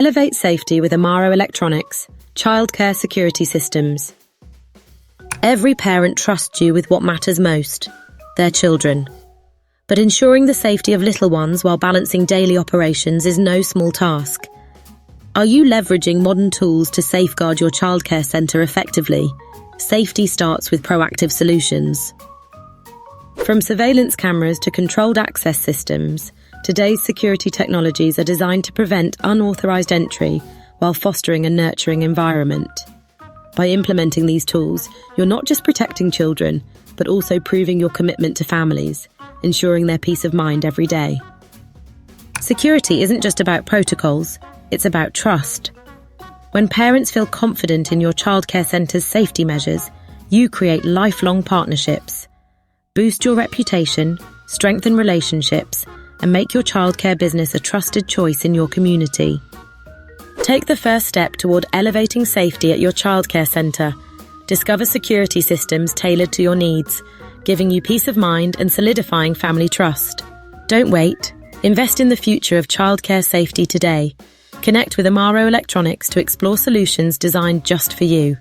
Elevate safety with Amaro Electronics, Childcare security systems. Every parent trusts you with what matters most, their children. But ensuring the safety of little ones while balancing daily operations is no small task. Are you leveraging modern tools to safeguard your childcare centre effectively? Safety starts with proactive solutions. From surveillance cameras to controlled access systems, today's security technologies are designed to prevent unauthorized entry while fostering a nurturing environment. By implementing these tools, you're not just protecting children, but also proving your commitment to families, ensuring their peace of mind every day. Security isn't just about protocols, it's about trust. When parents feel confident in your childcare centre's safety measures, you create lifelong partnerships. Boost your reputation, strengthen relationships, and make your childcare business a trusted choice in your community. Take the first step toward elevating safety at your childcare centre. Discover security systems tailored to your needs, giving you peace of mind and solidifying family trust. Don't wait. Invest in the future of childcare safety today. Connect with Amaro Electronics to explore solutions designed just for you.